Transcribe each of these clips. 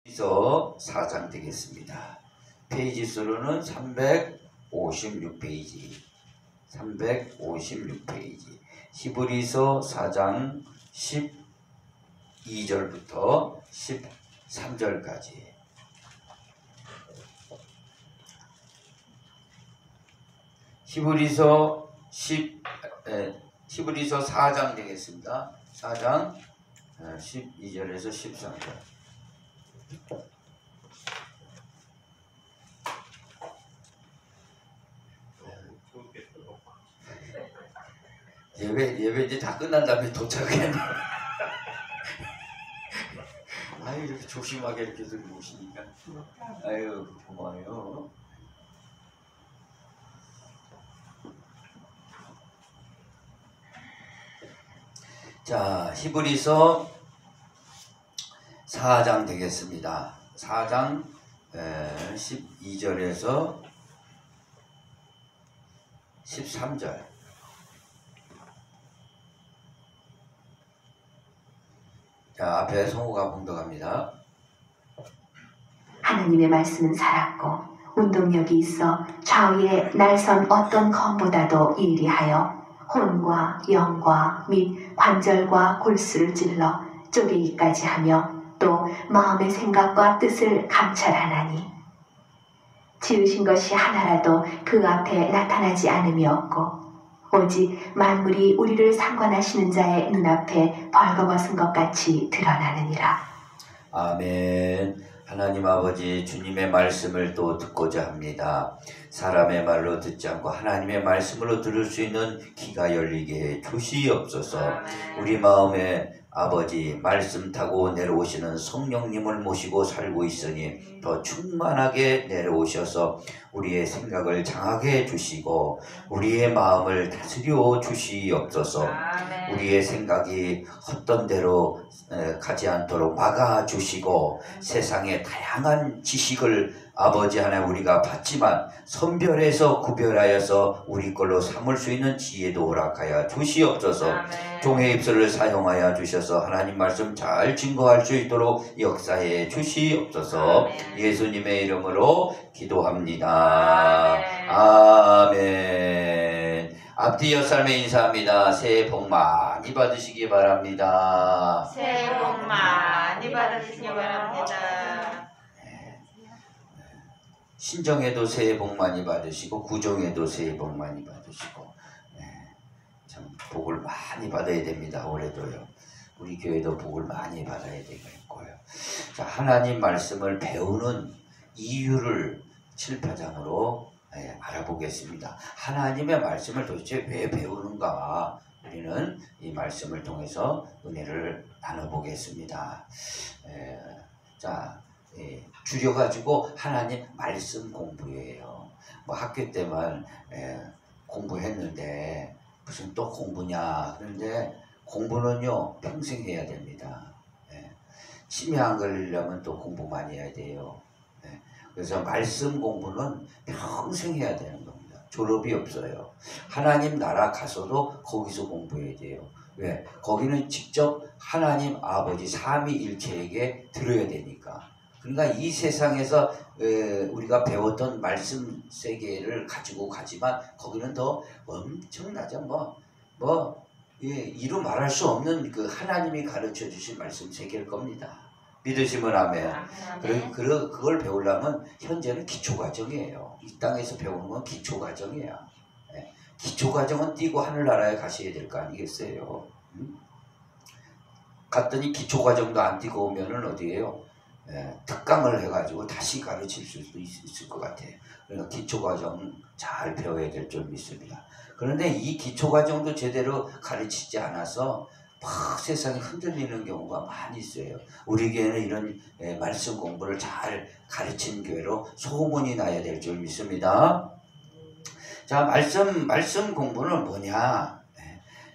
히브리서 4장 되겠습니다. 페이지 수로는 356페이지. 356페이지. 히브리서 4장 12절부터 13절까지. 히브리서 4장 되겠습니다. 4장 12절에서 13절. 예배 이제 다 끝난 다음에 도착했네. 아유, 이렇게 조심하게 이렇게 들고 오시니까. 아유, 고마워요. 자, 히브리서 4장 되겠습니다. 4장 12절에서 13절. 자, 앞에 성우가 봉독합니다. 하나님의 말씀은 살았고 운동력이 있어 좌우에 날선 어떤 검보다도 예리하여 혼과 영과 및 관절과 골수를 찔러 쪼개기까지 하며 또 마음의 생각과 뜻을 감찰하나니 지으신 것이 하나라도 그 앞에 나타나지 않음이 없고 오직 만물이 우리를 상관하시는 자의 눈앞에 벌거벗은 것 같이 드러나느니라. 아멘. 하나님 아버지, 주님의 말씀을 또 듣고자 합니다. 사람의 말로 듣지 않고 하나님의 말씀으로 들을 수 있는 귀가 열리게 해 주시옵소서. 우리 마음에 아버지 말씀 타고 내려오시는 성령님을 모시고 살고 있으니 더 충만하게 내려오셔서 우리의 생각을 장하게 해주시고 우리의 마음을 다스려 주시옵소서. 우리의 생각이 헛된 대로 가지 않도록 막아주시고 세상의 다양한 지식을 아버지 하나님 우리가 받지만 선별해서 구별하여서 우리 걸로 삼을 수 있는 지혜도 허락하여 주시옵소서. 종의 입술을 사용하여 주셔서 하나님 말씀 잘 증거할 수 있도록 역사해 주시옵소서. 예수님의 이름으로 기도합니다. 아멘. 앞뒤 옆사람에 인사합니다. 새해 복 많이 받으시기 바랍니다. 새해 복 많이 받으시기 바랍니다. 신정에도 새해 복 많이 받으시고 구정에도 새해 복 많이 받으시고 참 복을 많이 받아야 됩니다. 올해도요. 우리 교회도 복을 많이 받아야 되겠고요. 자, 하나님 말씀을 배우는 이유를 7파장으로 알아보겠습니다. 하나님의 말씀을 도대체 왜 배우는가? 우리는 이 말씀을 통해서 은혜를 나눠보겠습니다. 자, 줄여가지고 하나님 말씀 공부예요. 뭐 학교 때만 공부했는데 무슨 또 공부냐? 그런데 공부는요 평생 해야 됩니다. 치매 안 걸리려면 또 공부 많이 해야 돼요. 그래서 말씀 공부는 평생 해야 되는 겁니다. 졸업이 없어요. 하나님 나라 가서도 거기서 공부해야 돼요. 왜? 거기는 직접 하나님 아버지 삼위일체에게 들어야 되니까. 그러니까 이 세상에서 우리가 배웠던 말씀 세계를 가지고 가지만 거기는 더 엄청나죠. 이루 말할 수 없는 그 하나님이 가르쳐 주신 말씀 세계일 겁니다. 믿으시면 아멘. 그걸 배우려면 현재는 기초과정이에요. 이 땅에서 배우는 건 기초과정이에요. 기초과정은 띄고 하늘나라에 가셔야 될 거 아니겠어요? 갔더니 기초과정도 안 띄고 오면은 어디에요? 특강을 해가지고 다시 가르칠 수도 있을 것 같아요. 그러니까 기초과정 잘 배워야 될 줄 믿습니다. 그런데 이 기초과정도 제대로 가르치지 않아서 막 세상이 흔들리는 경우가 많이 있어요. 우리 교회는 이런 말씀 공부를 잘 가르치는 교회로 소문이 나야 될 줄 믿습니다. 자, 말씀 공부는 뭐냐?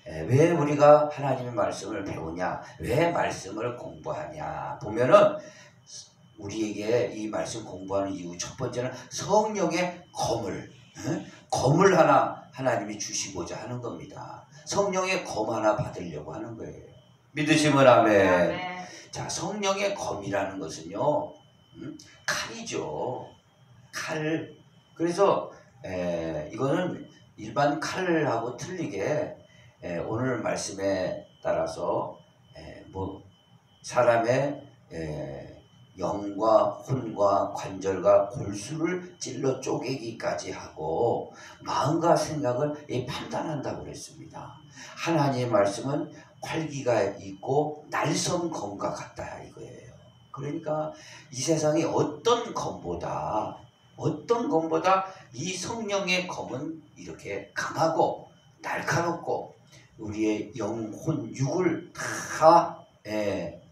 왜 우리가 하나님의 말씀을 배우냐? 왜 말씀을 공부하냐? 보면은 우리에게 이 말씀 공부하는 이유 첫 번째는 성령의 검을 하나 하나님이 주시고자 하는 겁니다. 성령의 검 하나 받으려고 하는 거예요. 믿으시면 아멘. 자, 성령의 검이라는 것은요, 칼이죠. 칼. 그래서 이거는 일반 칼하고 틀리게 오늘 말씀에 따라서 뭐 사람의 영과 혼과 관절과 골수를 찔러 쪼개기까지 하고 마음과 생각을 판단한다고 그랬습니다. 하나님의 말씀은 활기가 있고 날선 검과 같다 이거예요. 그러니까 이 세상의 어떤 검보다 이 성령의 검은 이렇게 강하고 날카롭고 우리의 영, 혼, 육을 다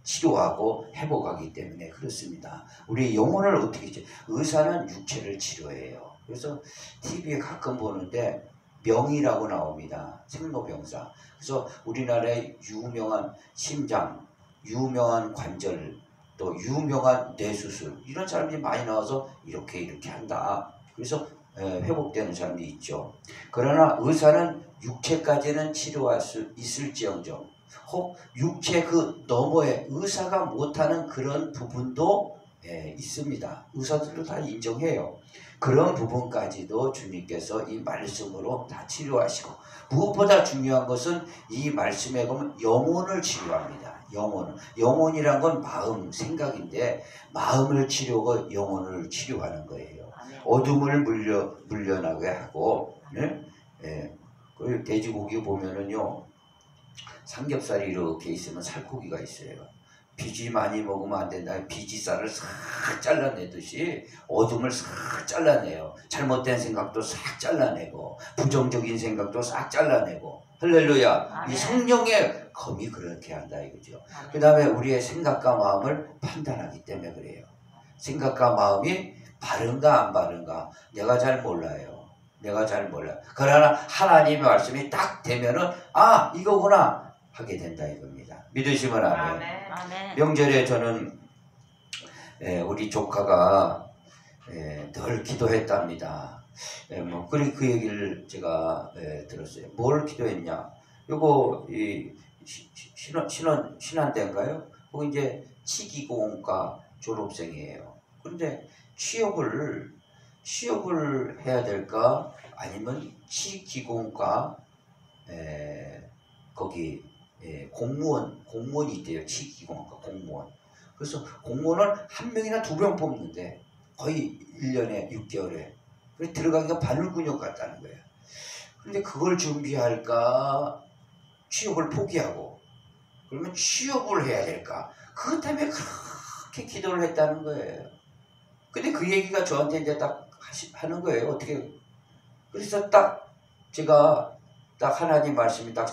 치료하고 회복하기 때문에 그렇습니다. 우리의 영혼을 어떻게 치료? 의사는 육체를 치료해요. 그래서 TV에 가끔 보는데 명이라고 나옵니다. 생로병사. 그래서 우리나라의 유명한 심장, 유명한 관절, 또 유명한 뇌수술 이런 사람들이 많이 나와서 이렇게 한다. 그래서 회복되는 사람이 있죠. 그러나 의사는 육체까지는 치료할 수 있을지언정 혹 육체 그 너머에 의사가 못하는 그런 부분도 있습니다. 의사들도 다 인정해요. 그런 부분까지도 주님께서 이 말씀으로 다 치료하시고 무엇보다 중요한 것은 이 말씀에 보면 영혼을 치료합니다. 영혼이란 건 마음, 생각인데 마음을 치료하고 영혼을 치료하는 거예요. 어둠을 물려나게 하고 그리고 돼지고기 보면은요 삼겹살이 이렇게 있으면 살코기가 있어요. 비지 많이 먹으면 안 된다. 비지살을 싹 잘라내듯이 어둠을 싹 잘라내요. 잘못된 생각도 싹 잘라내고 부정적인 생각도 싹 잘라내고 할렐루야. 이 성령의 검이 그렇게 한다 이거죠. 그 다음에 우리의 생각과 마음을 판단하기 때문에 그래요. 생각과 마음이 바른가 안 바른가 내가 잘 몰라요. 그러나 하나님의 말씀이 딱 되면은 아 이거구나 하게 된다 이겁니다. 믿으시면 아멘. 명절에 저는 우리 조카가 늘 기도했답니다. 그 얘기를 제가 들었어요. 뭘 기도했냐? 요거 이 신한대인가요? 거기 이제 치기공과 졸업생이에요. 그런데 취업을 해야 될까? 아니면 치기공과 거기 공무원이 있대요. 치기공과 공무원. 그래서 공무원을 한 명이나 두 명 뽑는데 거의 1년에 6개월에 그래서 들어가기가 바늘근육 같다는 거예요. 근데 그걸 준비할까? 취업을 포기하고 그러면 취업을 해야 될까? 그것 때문에 그렇게 기도를 했다는 거예요. 근데 그 얘기가 저한테 이제 딱 하는 거예요. 어떻게? 그래서 딱 제가 딱 하나님 말씀이 딱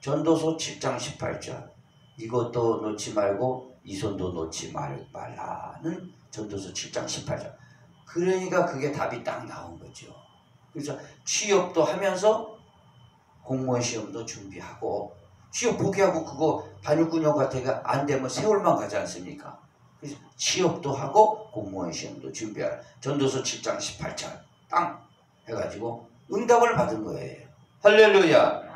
전도서 7장 18절 이것도 놓지 말고 이 손도 놓지 말라는 전도서 7장 18절. 그러니까 그게 답이 딱 나온 거죠. 그래서 취업도 하면서 공무원 시험도 준비하고 취업 포기하고 그거 반육근육 같아가 안 되면 세월만 가지 않습니까? 그래서 취업도 하고 공무원 시험도 준비하라. 전도서 7장 18절 땅 해가지고 응답을 받은 거예요. 할렐루야.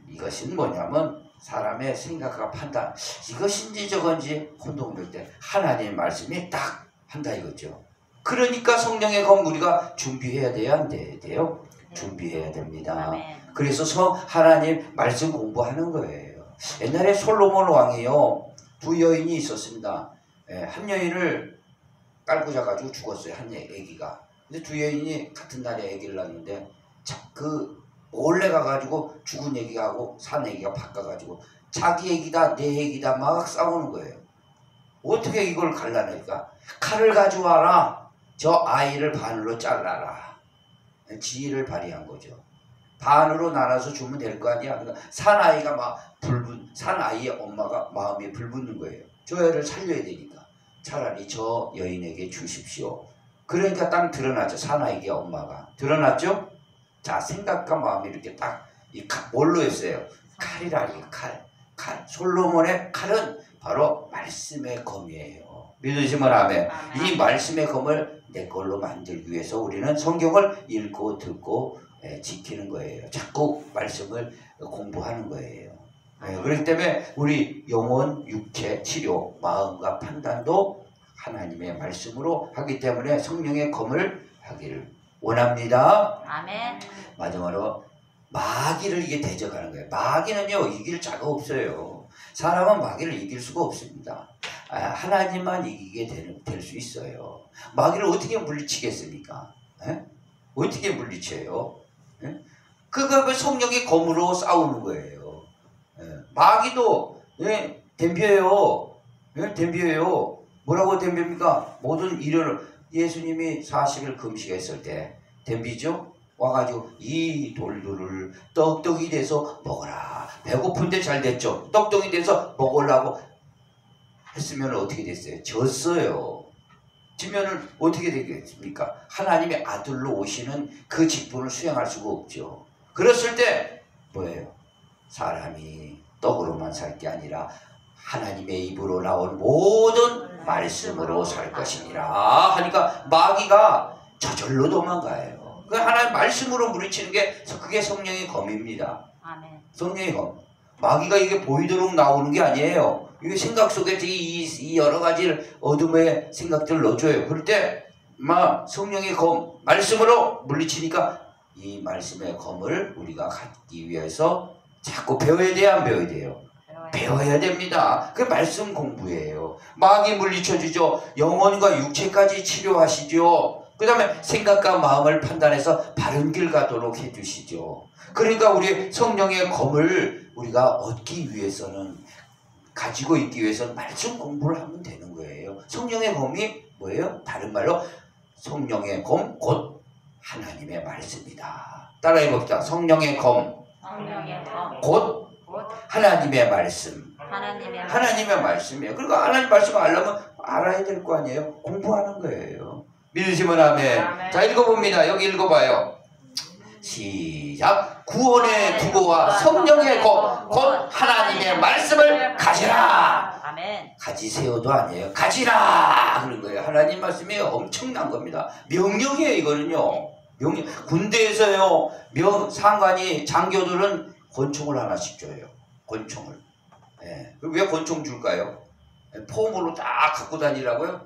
이것은 뭐냐면 사람의 생각과 판단 이것인지 저건지 혼동될 때 하나님의 말씀이 딱 한다 이거죠. 그러니까 성령의 검 우리가 준비해야 돼요 안 돼요? 준비해야 됩니다. 그래서 하나님 말씀 공부하는 거예요. 옛날에 솔로몬 왕이요 2여인이 있었습니다. 한 여인을 깔고 자가지고 죽었어요. 한 애기가. 근데 2여인이 같은 날에 애기를 낳는데 몰래 가가지고 죽은 애기하고 산 애기가 바꿔가지고 자기 애기다 내 애기다 막 싸우는 거예요. 어떻게 이걸 갈라낼까? 칼을 가져와라. 저 아이를 반으로 잘라라. 지혜를 발휘한 거죠. 반으로 나눠서 주면 될 거 아니야. 그러니까 산 아이의 엄마가 마음에 불붙는 거예요. 저 애를 살려야 되니까 차라리 저 여인에게 주십시오. 그러니까 딱 드러났죠. 산 아이의 엄마가 드러났죠. 자, 생각과 마음이 이렇게 딱 뭘로 했어요? 칼이라 이거 칼. 솔로몬의 칼은 바로 말씀의 검이에요. 믿으시면 아멘. 이 말씀의 검을 내 걸로 만들기 위해서 우리는 성경을 읽고 듣고 지키는 거예요. 자꾸 말씀을 공부하는 거예요. 그렇기 때문에 우리 영혼, 육체, 치료, 마음과 판단도 하나님의 말씀으로 하기 때문에 성령의 검을 하기를 원합니다. 아멘. 마지막으로 마귀를 이게 대적하는 거예요. 마귀는요 이길 자가 없어요. 사람은 마귀를 이길 수가 없습니다. 하나님만 이기게 될 수 있어요. 마귀를 어떻게 물리치겠습니까? 에? 어떻게 물리쳐요? 에? 그거 성령의 검으로 싸우는 거예요. 에? 마귀도 덤벼요. 덤벼요. 뭐라고 덤빕니까? 모든 일을 예수님이 40일 금식했을 때 덤비죠? 와가지고 이 돌들을 떡떡이 돼서 먹어라. 배고픈데 잘 됐죠. 떡떡이 돼서 먹으려고 했으면 어떻게 됐어요? 졌어요. 지면은 어떻게 되겠습니까? 하나님의 아들로 오시는 그 직분을 수행할 수가 없죠. 그랬을 때 뭐예요? 사람이 떡으로만 살 게 아니라 하나님의 입으로 나온 모든 말씀으로 살 것이니라 하니까 마귀가 저절로 도망가요. 그 하나님 말씀으로 물리치는 게 그게 성령의 검입니다. 아멘. 성령의 검. 마귀가 이게 보이도록 나오는 게 아니에요. 이게 생각 속에 이 여러 가지 어둠의 생각들을 넣어줘요. 그럴 때 막 성령의 검 말씀으로 물리치니까 이 말씀의 검을 우리가 갖기 위해서 자꾸 배워야 돼요, 안 배워야 돼요? 배워야 됩니다. 그게 말씀 공부예요. 마귀 물리쳐주죠. 영혼과 육체까지 치료하시죠. 그 다음에 생각과 마음을 판단해서 바른 길 가도록 해주시죠. 그러니까 우리 성령의 검을 우리가 얻기 위해서는 가지고 있기 위해서는 말씀 공부를 하면 되는 거예요. 성령의 검이 뭐예요? 다른 말로 성령의 검 곧 하나님의 말씀이다. 따라해 봅시다. 성령의 검 곧 하나님의 말씀. 하나님의 말씀이에요. 그러니까 하나님 말씀을 알려면 알아야 될 거 아니에요? 공부하는 거예요. 믿으시면 아멘. 아멘. 자, 읽어봅니다. 여기 읽어봐요. 시작. 구원의 두고와 성령의 검 곧 하나님의 말씀을 가지라. 아멘. 가지세요도 아니에요. 가지라 그런 거예요. 하나님 말씀이 엄청난 겁니다. 명령이에요. 이거는요. 명령. 군대에서요 상관이 장교들은 권총을 하나씩 줘요. 권총을. 왜 권총 줄까요? 포물로 딱 갖고 다니라고요?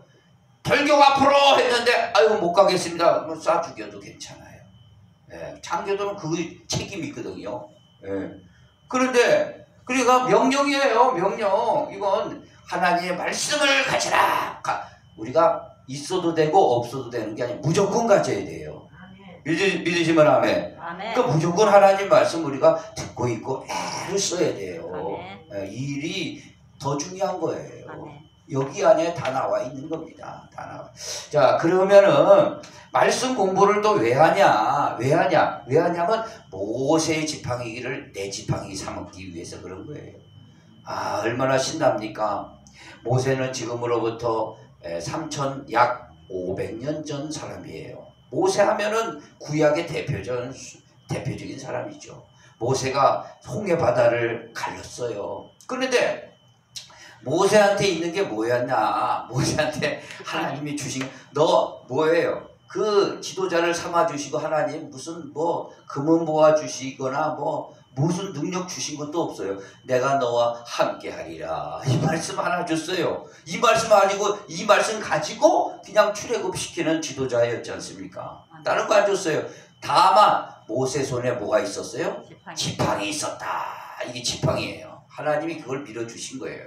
돌격 앞으로 했는데 아이고 못 가겠습니다. 쏴 죽여도 괜찮아요. 장교들은 그 책임이 있거든요. 그런데 그러니까 명령이에요. 명령. 이건 하나님의 말씀을 가지라. 우리가 있어도 되고 없어도 되는 게 아니라 무조건 가져야 돼요. 믿으시면 아멘. 그러니까 무조건 하나님 말씀 우리가 듣고 있고 애를 써야 돼요. 이 일이 더 중요한 거예요. 여기 안에 다 나와 있는 겁니다. 다 나와. 자, 그러면은 말씀 공부를 또 왜 하냐? 왜 하냐면 모세의 지팡이를 내 지팡이 삼기 위해서 그런 거예요. 얼마나 신납니까? 모세는 지금으로부터 약 500년 전 사람이에요. 모세 하면은 구약의 대표적인 사람이죠. 모세가 홍해 바다를 갈랐어요. 그런데 모세한테 있는 게 뭐였나? 모세한테 하나님이 주신 너 뭐예요? 그 지도자를 삼아주시고 하나님 무슨 금은 모아주시거나 무슨 능력 주신 것도 없어요. 내가 너와 함께 하리라. 이 말씀 하나 줬어요. 이 말씀 가지고 그냥 출애굽시키는 지도자였지 않습니까? 다른 거 안 줬어요. 다만 모세 손에 뭐가 있었어요? 지팡이 있었다. 이게 지팡이에요. 하나님이 그걸 밀어주신 거예요.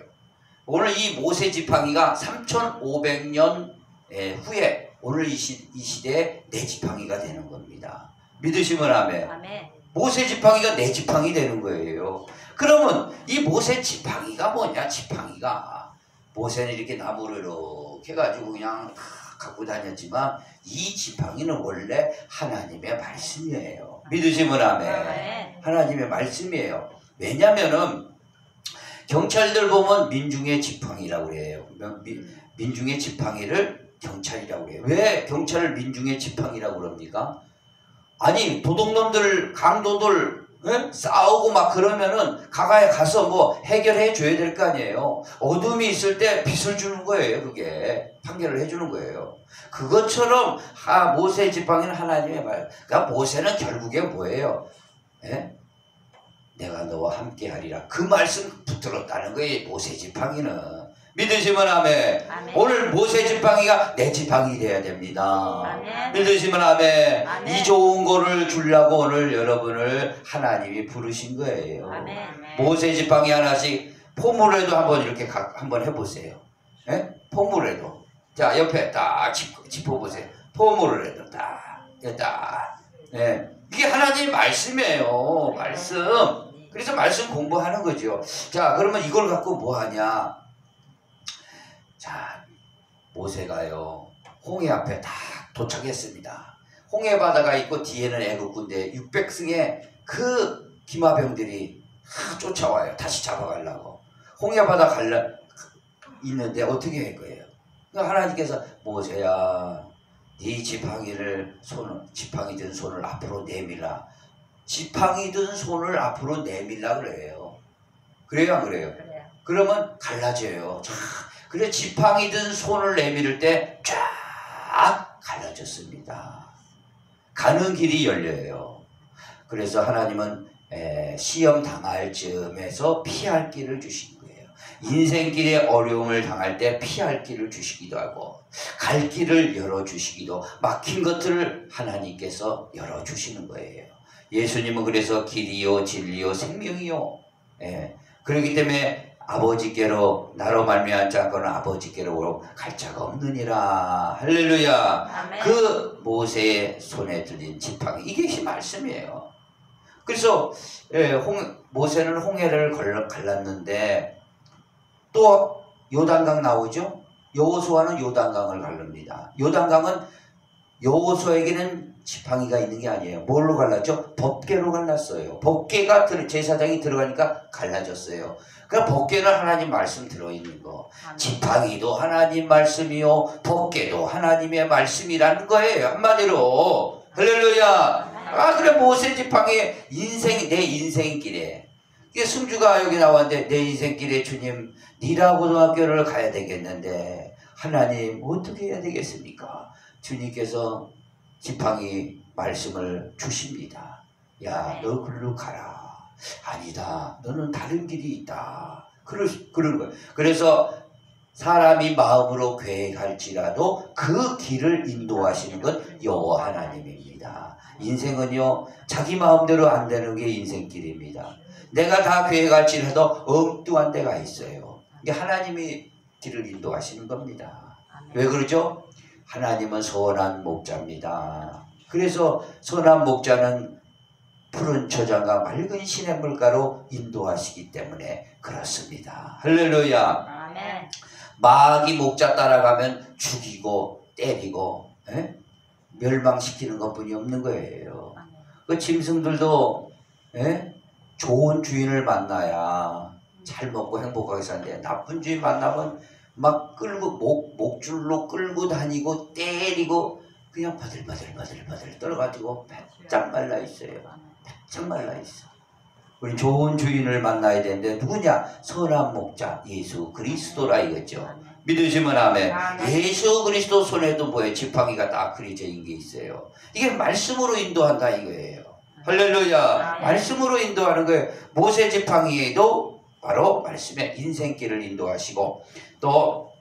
오늘 이 모세 지팡이가 3500년 후에 오늘 이 시대에 내 지팡이가 되는 겁니다. 믿으시면 아멘. 모세 지팡이가 내 지팡이 되는 거예요. 그러면 이 모세 지팡이가 뭐냐? 지팡이가 모세는 이렇게 나무를 이렇게 해가지고 그냥 갖고 다녔지만 이 지팡이는 원래 하나님의 말씀이에요. 믿으시면 아멘. 하나님의 말씀이에요. 왜냐면은 경찰들 보면 민중의 지팡이라고 그래요. 민중의 지팡이를 경찰이라고 그래요. 왜 경찰을 민중의 지팡이라고 그럽니까? 아니 도둑놈들 강도들 싸우고 막 그러면은 가서 해결해 줘야 될 거 아니에요. 어둠이 있을 때 빛을 주는 거예요. 그게 판결을 해주는 거예요. 그것처럼 모세의 지팡이는 하나님의 말. 그러니까 모세는 결국에 뭐예요? 내가 너와 함께 하리라. 그 말씀 붙들었다는 거예요. 모세 지팡이는. 믿으시면 아멘. 아멘. 오늘 모세 지팡이가 내 지팡이 돼야 됩니다. 아멘. 믿으시면 아멘. 아멘. 이 좋은 거를 주려고 오늘 여러분을 하나님이 부르신 거예요. 아멘. 모세 지팡이 하나씩 포물에도 한번 이렇게 한번 해보세요. 예? 포물에도. 자, 옆에 딱 짚어보세요. 포물을 해도 딱. 예. 이게 하나님 말씀이에요. 말씀. 그래서 말씀 공부하는 거죠. 자, 그러면 이걸 갖고 뭐 하냐? 자, 모세가요, 홍해 앞에 딱 도착했습니다. 홍해 바다가 있고 뒤에는 애굽 군대 600승의 그 기마병들이 쫓아와요. 다시 잡아가려고. 홍해 바다 있는데 어떻게 할 거예요? 그러니까 하나님께서 모세야, 네 지팡이 든 손을 앞으로 내밀라. 지팡이 든 손을 앞으로 내밀라 그래요. 그래요, 안 그래요? 그래요. 그러면 갈라져요. 그래 지팡이 든 손을 내밀을 때 쫙 갈라졌습니다. 가는 길이 열려요. 그래서 하나님은 시험 당할 즈음에서 피할 길을 주신 거예요. 인생길에 어려움을 당할 때 피할 길을 주시기도 하고 갈 길을 열어주시기도, 막힌 것들을 하나님께서 열어주시는 거예요. 예수님은 그래서 길이요 진리요 생명이요. 그렇기 때문에 아버지께로 나로 말미암지 않고는 아버지께로 갈 자가 없느니라. 할렐루야. 아멘. 그 모세의 손에 들린 지팡이, 이게 말씀이에요. 그래서 모세는 홍해를 갈랐는데 또 요단강 나오죠. 여호수아는 요단강을 갈릅니다. 요단강은 여호수아에게는 지팡이가 있는 게 아니에요. 뭘로 갈랐죠? 법궤로 갈랐어요. 법궤가 제사장이 들어가니까 갈라졌어요. 그러니까 법궤는 하나님 말씀 들어있는 거. 아멘. 지팡이도 하나님 말씀이요, 법궤도 하나님의 말씀이라는 거예요. 한마디로. 할렐루야. 그래 모세 지팡이 내 인생길에. 이게 승주가 여기 나왔는데 내 인생길에 주님 니라 고등학교를 가야 되겠는데 하나님 어떻게 해야 되겠습니까? 주님께서 지팡이 말씀을 주십니다. 야, 너 글로 가라. 아니다. 너는 다른 길이 있다. 그런 거예요. 그래서 사람이 마음으로 계획할지라도 그 길을 인도하시는 건 여호와 하나님입니다. 인생은요, 자기 마음대로 안 되는 게 인생길입니다. 내가 다 계획할지라도 엉뚱한 데가 있어요. 이게 하나님이 길을 인도하시는 겁니다. 왜 그러죠? 하나님은 선한 목자입니다. 그래서 선한 목자는 푸른 초장과 맑은 시냇물가로 인도하시기 때문에 그렇습니다. 할렐루야. 아멘. 마귀 목자 따라가면 죽이고 때리고 멸망시키는 것뿐이 없는 거예요. 그 짐승들도 좋은 주인을 만나야 잘 먹고 행복하게 사는데 나쁜 주인 만나면 막 끌고 목줄로 끌고 다니고 때리고 그냥 바들바들 떨어가지고 바짝 말라 있어요. 바짝 말라 있어. 우리 좋은 주인을 만나야 되는데 누구냐? 선한 목자 예수 그리스도라 이거죠. 믿으시면 아멘. 예수 그리스도 손에도 뭐예요? 지팡이가 딱 그려져 있는 게 있어요. 이게 말씀으로 인도한다 이거예요. 할렐루야. 말씀으로 인도하는 거예요. 모세 지팡이도 바로 말씀의 인생길을 인도하시고 또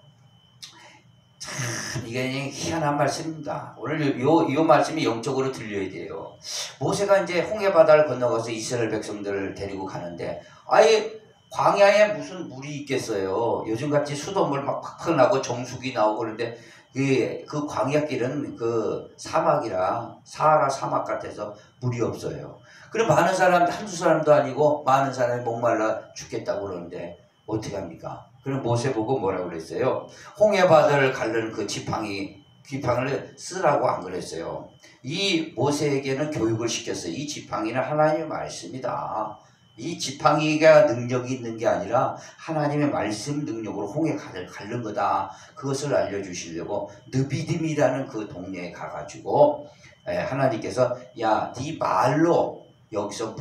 참 이게 희한한 말씀입니다. 오늘 이 말씀이 영적으로 들려야 돼요. 모세가 이제 홍해 바다를 건너가서 이스라엘 백성들을 데리고 가는데 아예 광야에 무슨 물이 있겠어요. 요즘같이 수돗물 막 팍팍 나고 정수기 나오고 그런데 그 광야길은 그 사막이라 사하라 사막 같아서 물이 없어요. 그럼 많은 사람 한두 사람도 아니고 많은 사람이 목말라 죽겠다고 그러는데 어떻게 합니까? 그럼 모세 보고 뭐라고 그랬어요? 홍해 바다를 가르는 그 지팡이를 쓰라고 안 그랬어요. 이 모세에게는 교육을 시켰어요. 이 지팡이는 하나님의 말씀이다. 이 지팡이가 능력이 있는 게 아니라 하나님의 말씀 능력으로 홍해 가른 거다. 그것을 알려주시려고 느비딤이라는 그 동네에 가가지고 하나님께서 야, 네 말로 여기서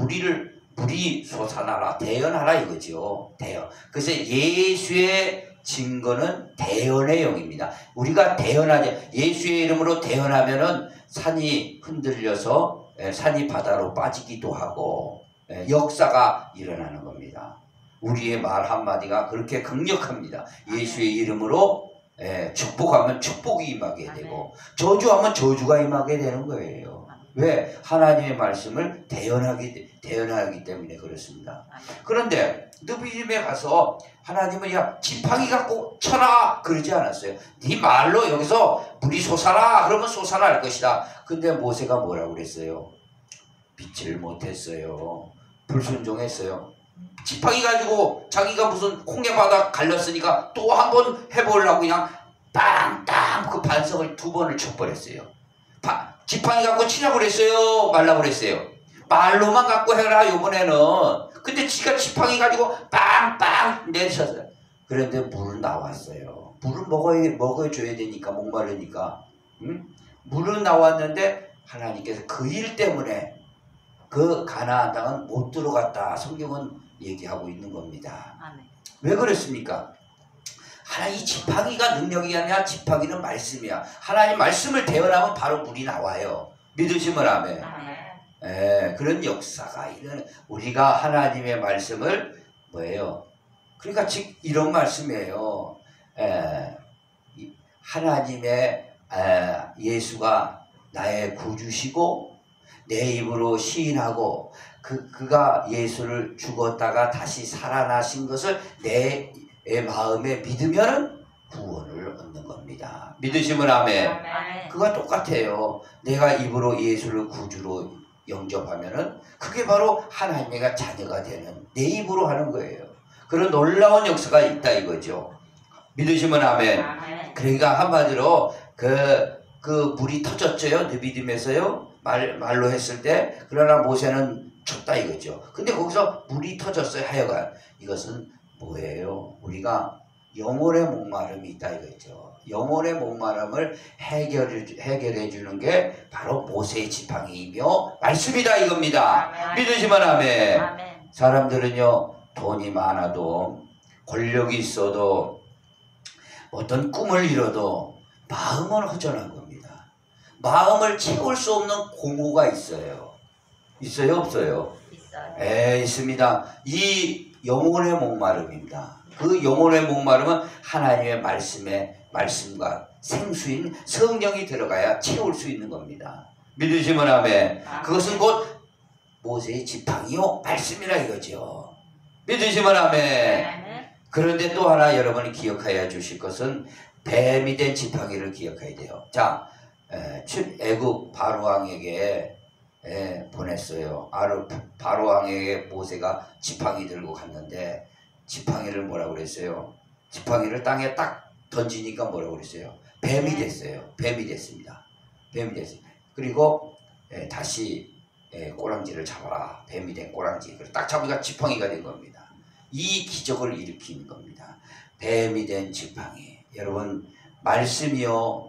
물이 솟아나라 대언하라 이거죠. 대언. 그래서 예수의 증거는 대언의 영입니다. 우리가 대언하지 예수의 이름으로 대언하면은 산이 흔들려서 산이 바다로 빠지기도 하고 역사가 일어나는 겁니다. 우리의 말 한마디가 그렇게 강력합니다. 예수의 이름으로 축복하면 축복이 임하게 되고 저주하면 저주가 임하게 되는 거예요. 왜? 하나님의 말씀을 대언하기 때문에 그렇습니다. 그런데 느비딤에 가서 하나님은 야 지팡이 갖고 쳐라 그러지 않았어요. 네 말로 여기서 물이 솟아라 그러면 솟아날 것이다. 근데 모세가 뭐라고 그랬어요? 믿지를 못했어요. 불순종했어요. 지팡이 가지고 자기가 무슨 홍해바다 갈렸으니까 또 한 번 해보려고 그냥 빵땅 그 반석을 2번을 쳐버렸어요. 지팡이 갖고 치라고 그랬어요? 말라고 그랬어요? 말로만 갖고 해라 요번에는. 근데 지가 지팡이 가지고 빵빵 내리셨어요. 그런데 물은 나왔어요. 물은 먹어줘야 되니까 목마르니까. 응? 물은 나왔는데 하나님께서 그 일 때문에 그 가나안 땅은 못 들어갔다. 성경은 얘기하고 있는 겁니다. 왜 그랬습니까? 하나님 지팡이가 능력이 아니라 지팡이는 말씀이야. 하나님 말씀을 대언하면 바로 물이 나와요. 믿으시면 아멘. 그런 역사가 있는 우리가 하나님의 말씀을 뭐예요? 그러니까 즉 이런 말씀이에요. 하나님의 예수가 나의 구주시고 내 입으로 시인하고 그가 예수를 죽었다가 다시 살아나신 것을 내 마음에 믿으면 구원을 얻는 겁니다. 믿으시면 아멘. 그가 똑같아요. 내가 입으로 예수를 구주로 영접하면은 그게 바로 하나님의 자녀가 되는 내 입으로 하는 거예요. 그런 놀라운 역사가 있다 이거죠. 믿으시면 아멘. 그러니까 한마디로 그 물이 터졌죠. 느비딤에서요. 말로 했을 때. 그러나 모세는 쳤다 이거죠. 근데 거기서 물이 터졌어요. 하여간 이것은 뭐예요? 우리가 영혼의 목마름이 있다 이거죠. 영혼의 목마름을 해결해 주는 게 바로 모세의 지팡이이며 말씀이다 이겁니다. 믿으시면 아멘. 사람들은요 돈이 많아도 권력이 있어도 어떤 꿈을 이뤄도 마음은 허전한 겁니다. 마음을 채울 수 없는 공허가 있어요. 있어요 없어요? 있어요. 있습니다. 이 영혼의 목마름입니다. 그 영혼의 목마름은 하나님의 말씀과 생수인 성령이 들어가야 채울 수 있는 겁니다. 믿으시면 아멘. 그것은 곧 모세의 지팡이요 말씀이라 이거죠. 믿으시면 아멘. 그런데 또 하나 여러분이 기억해야 주실 것은 뱀이 된 지팡이를 기억해야 돼요. 자, 애굽 바로왕에게 보냈어요. 바로왕에게 모세가 지팡이 들고 갔는데 지팡이를 뭐라고 그랬어요? 지팡이를 땅에 딱 던지니까 뭐라고 그랬어요? 뱀이 됐어요. 뱀이 됐습니다. 뱀이 됐어요. 그리고 다시 꼬랑지를 잡아라. 뱀이 된 꼬랑지. 딱 잡으니까 지팡이가 된 겁니다. 이 기적을 일으킨 겁니다. 뱀이 된 지팡이. 여러분 말씀이요.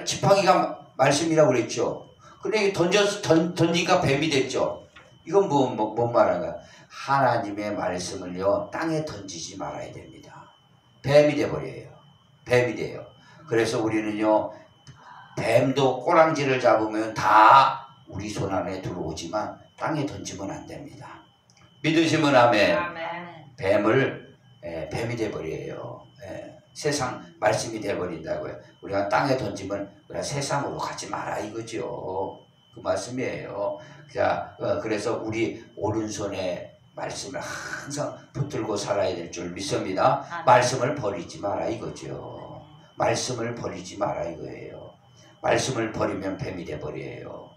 지팡이가 말씀이라고 그랬죠. 근데 던지니까 뱀이 됐죠. 이건 뭔 말인가? 하나님의 말씀을요 땅에 던지지 말아야 됩니다. 뱀이 돼버려요. 뱀이 돼요. 그래서 우리는요 뱀도 꼬랑지를 잡으면 다 우리 손 안에 들어오지만 땅에 던지면 안 됩니다. 믿으시면 아멘. 뱀이 돼버려요. 세상 말씀이 돼버린다고요. 우리가 땅에 던지면 그냥 세상으로 가지 마라 이거죠. 그 말씀이에요. 자, 그래서 우리 오른손에 말씀을 항상 붙들고 살아야 될 줄 믿습니다. 말씀을 버리지 마라 이거죠. 말씀을 버리지 마라 이거예요. 말씀을 버리면 뱀이 돼버려요.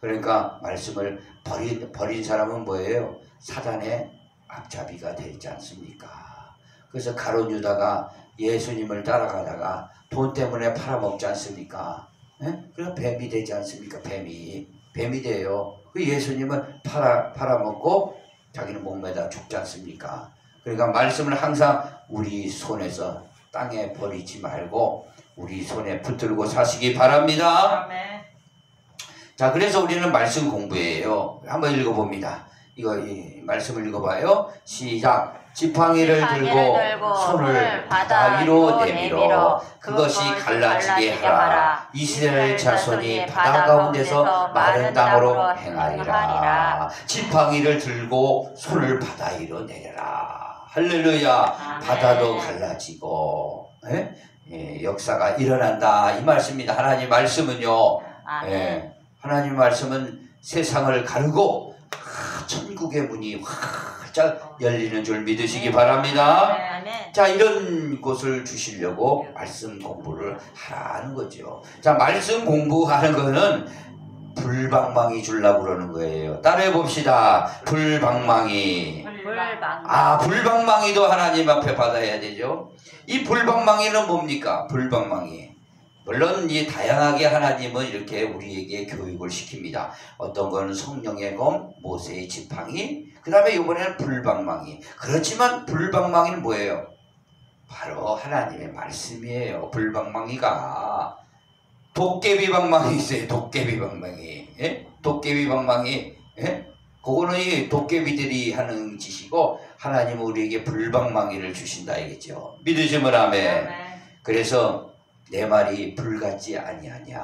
그러니까 말씀을 버린 사람은 뭐예요? 사단의 앞잡이가 되지 않습니까? 그래서 가룟 유다가 예수님을 따라가다가 돈 때문에 팔아먹지 않습니까? 그래서 뱀이 되지 않습니까? 뱀이 돼요. 그 예수님은 팔아먹고 자기는 목매다 죽지 않습니까? 그러니까 말씀을 항상 우리 손에서 땅에 버리지 말고 우리 손에 붙들고 사시기 바랍니다. 아멘. 자, 그래서 우리는 말씀 공부예요. 한번 읽어봅니다. 이 말씀을 읽어봐요. 시작. 지팡이를 들고 손을 바다 위로 내밀어 그것이 갈라지게 하라. 이스라엘 자손이 바다 가운데서 마른 땅으로 행하리라. 지팡이를 들고 손을 바다 위로 내려라. 할렐루야. 바다도 갈라지고 역사가 일어난다 이 말씀입니다. 하나님 말씀은요, 하나님 말씀은 세상을 가르고 천국의 문이 활짝 열리는 줄 믿으시기 바랍니다. 자, 이런 곳을 주시려고 말씀 공부를 하라는 거죠. 자, 말씀 공부하는 거는 불방망이 주려고 그러는 거예요. 따라해 봅시다. 불방망이. 불방망이도 하나님 앞에 받아야 되죠. 이 불방망이는 뭡니까? 불방망이. 물론 이 다양하게 하나님은 이렇게 우리에게 교육을 시킵니다. 어떤 거는 성령의 검, 모세의 지팡이, 그 다음에 이번에는 불방망이. 그렇지만 불방망이는 뭐예요? 바로 하나님의 말씀이에요. 불방망이가 도깨비 방망이 있어요. 도깨비 방망이. 도깨비 방망이. 그거는 이 도깨비들이 하는 짓이고 하나님은 우리에게 불방망이를 주신다 이겠죠. 믿으시면 아멘. 그래서 내 말이 불 같지 아니하냐.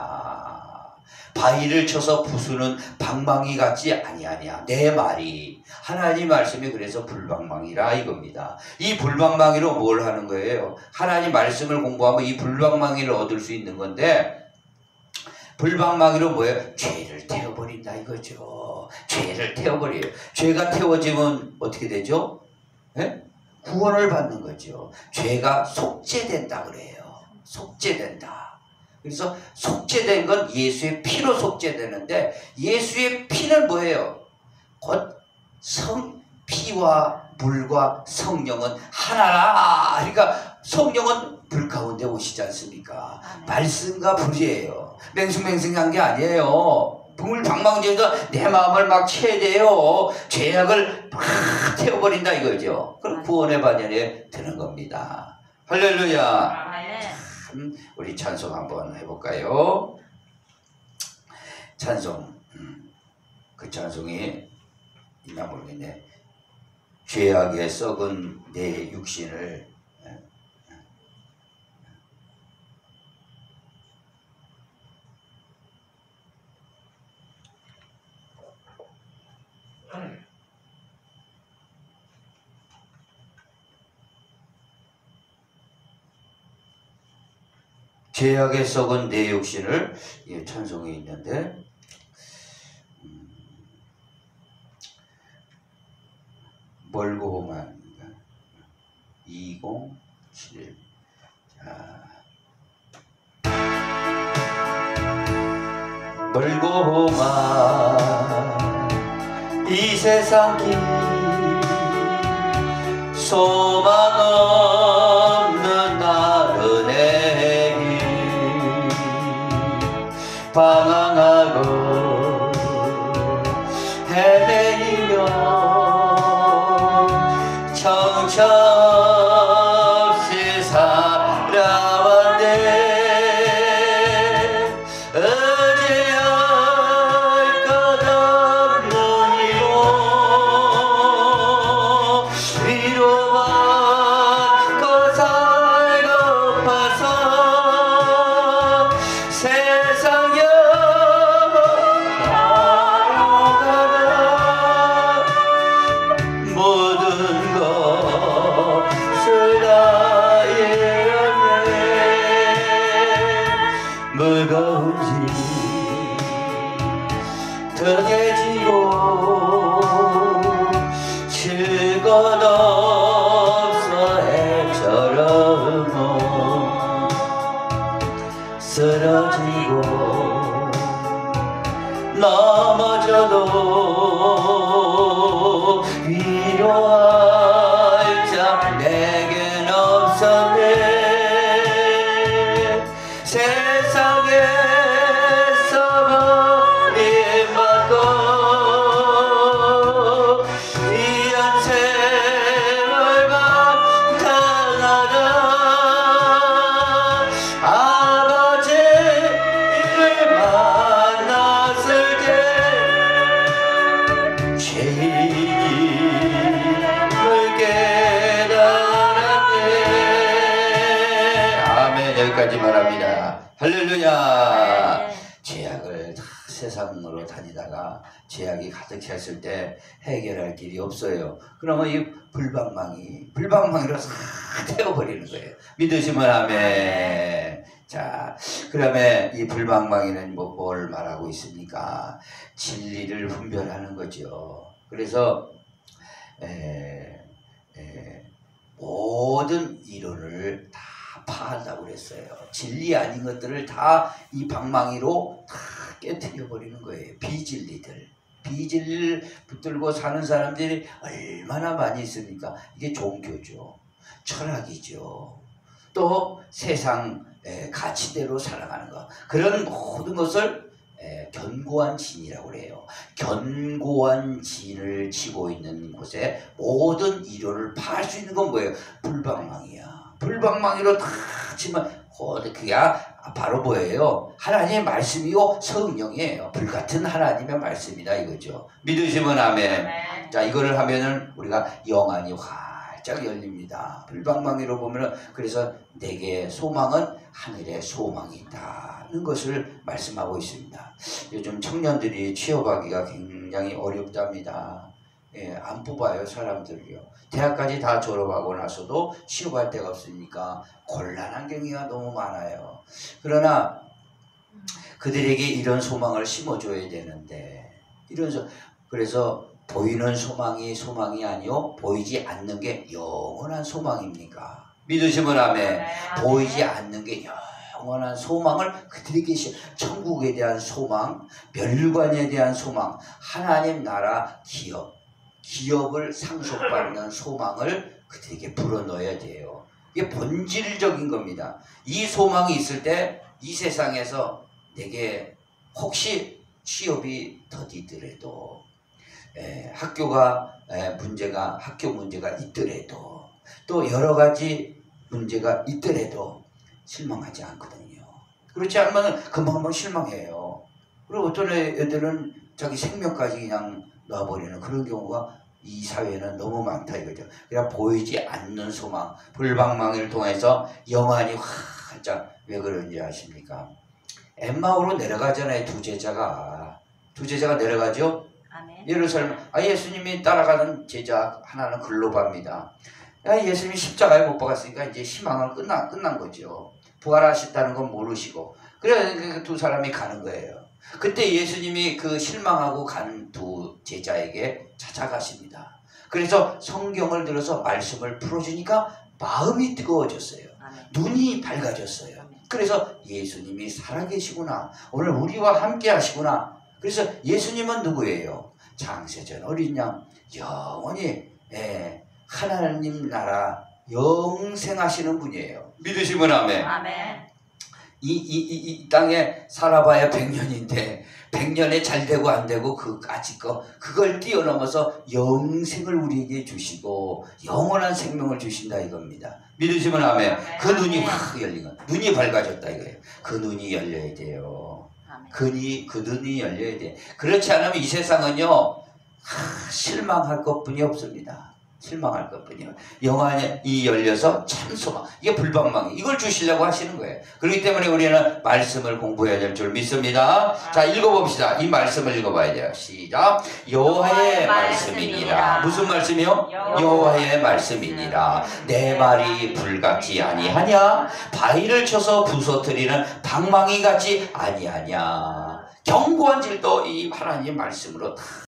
바위를 쳐서 부수는 방망이 같지 아니하냐. 내 말이. 하나님 말씀이 그래서 불방망이라 이겁니다. 이 불방망이로 뭘 하는 거예요? 하나님 말씀을 공부하면 이 불방망이를 얻을 수 있는 건데, 불방망이로 뭐예요? 죄를 태워버린다 이거죠. 죄를 태워버려요. 죄가 태워지면 어떻게 되죠? 구원을 받는 거죠. 죄가 속죄된다 그래요. 속죄된다. 그래서 속죄된 건 예수의 피로 속죄되는데, 예수의 피는 뭐예요? 곧 피와 물과 성령은 하나라. 그러니까 성령은 불 가운데 오시지 않습니까? 말씀과 불이에요. 맹숭맹숭한 게 아니에요. 불 방망이에서 내 마음을 막 채대요. 죄악을 막 태워버린다 이거죠. 그럼 구원의 반열에 드는 겁니다. 할렐루야. 우리 찬송 한번 해볼까요? 찬송. 그 찬송이 있나 모르겠네. 죄악에 썩은 내 육신을 죄악에 썩은 내 육신을, 예, 찬송이 있는데, 멀고만 207. 자, 멀고만 이 세상 길 소망 없는 나른의 길 방황하고 헤매이며 정처없이 살아왔네. 의지할 것 없는 이곳 위로받고 살고파서 세상에 나아가라. 모든 것을 다 잃었네. 무거운 짐 등에 지고 칠 것 없어 해처럼 쓰러지고 넘어져도 위로할 자 내겐 없었네. 세상에서 버림받고 이 현생을 감당하다 아버지를 만났을 때 죄인을 깨 할렐루야. 네. 죄악을 다 세상으로 다니다가 죄악이 가득했을 때 해결할 길이 없어요. 그러면 이 불방망이로 싹 태워버리는 거예요. 믿으시면 아멘. 자, 그러면 이 불방망이는 뭘 말하고 있습니까? 진리를 분별하는 거죠. 그래서 모든 이론을 다 파한다고 그랬어요. 진리 아닌 것들을 다 이 방망이로 다 깨트려 버리는 거예요. 비진리를 붙들고 사는 사람들이 얼마나 많이 있습니까? 이게 종교죠. 철학이죠. 또 세상 가치대로 살아가는 것. 그런 모든 것을 견고한 진이라고 그래요. 견고한 진을 치고 있는 곳에 모든 이론을 파할 수 있는 건 뭐예요? 불방망이야. 불방망이로 다 치면 그게 바로 뭐예요? 하나님의 말씀이요 성령이에요. 불같은 하나님의 말씀이다 이거죠. 믿으시면 아멘. 네. 자, 이거를 하면은 우리가 영안이 활짝 열립니다. 불방망이로 보면은 그래서 내게 소망은 하늘의 소망이 있다는 것을 말씀하고 있습니다. 요즘 청년들이 취업하기가 굉장히 어렵답니다. 안 뽑아요 사람들이요. 대학까지 다 졸업하고 나서도 취업할 데가 없으니까 곤란한 경우가 너무 많아요. 그러나 그들에게 이런 소망을 심어줘야 되는데 그래서 보이는 소망이 아니요 보이지 않는 게 영원한 소망입니까? 믿으시면 아멘. 보이지 않는 게 영원한 소망을 그들에게 천국에 대한 소망, 멸관에 대한 소망, 하나님 나라 기업을 상속받는 소망을 그들에게 불어넣어야 돼요. 이게 본질적인 겁니다. 이 소망이 있을 때 이 세상에서 내게 혹시 취업이 더디더라도 학교 문제가 있더라도 또 여러 가지 문제가 있더라도 실망하지 않거든요. 그렇지 않으면 금방 실망해요. 그리고 어떤 애들은 자기 생명까지 그냥 놔버리는 그런 경우가 이 사회는 너무 많다 이거죠. 그냥 보이지 않는 소망, 불방망이를 통해서 영안이 활짝 왜 그런지 아십니까? 엠마오로 내려가잖아요. 두 제자가 내려가죠. 아멘. 예루살렘. 예수님이 따라가는 제자 하나는 글로 갑니다. 예수님이 십자가에 못 박았으니까 이제 희망은 끝난 거죠. 부활하셨다는 건 모르시고 그래 그 두 사람이 가는 거예요. 그때 예수님이 그 실망하고 간 두 제자에게 찾아가십니다. 그래서 성경을 들어서 말씀을 풀어주니까 마음이 뜨거워졌어요. 눈이 밝아졌어요. 그래서 예수님이 살아계시구나. 오늘 우리와 함께 하시구나. 그래서 예수님은 누구예요? 창세전 어린 양 영원히 하나님 나라 영생하시는 분이에요. 믿으시면 아멘. 아멘. 이 땅에 살아봐야 100년인데 100년에 잘 되고 안 되고 그걸 뛰어넘어서 영생을 우리에게 주시고 영원한 생명을 주신다 이겁니다. 믿으시면 아멘. 그 눈이 확 열린 거. 눈이 밝아졌다 이거예요. 그 눈이 열려야 돼요. 그 눈이 열려야 돼. 그렇지 않으면 이 세상은요 실망할 것뿐이 없습니다. 실망할 것뿐이요. 영안이 열려서 참 소망. 이게 불방망이. 이걸 주시려고 하시는 거예요. 그렇기 때문에 우리는 말씀을 공부해야 될 줄 믿습니다. 자, 읽어봅시다. 이 말씀을 읽어봐야 돼요. 시작. 여호와의 말씀이니라. 무슨 말씀이요? 여호와의 말씀이니라. 내 말이 불같지 아니하냐? 바위를 쳐서 부서뜨리는 방망이 같지 아니하냐? 견고한 질도 이 하나님의 말씀으로 다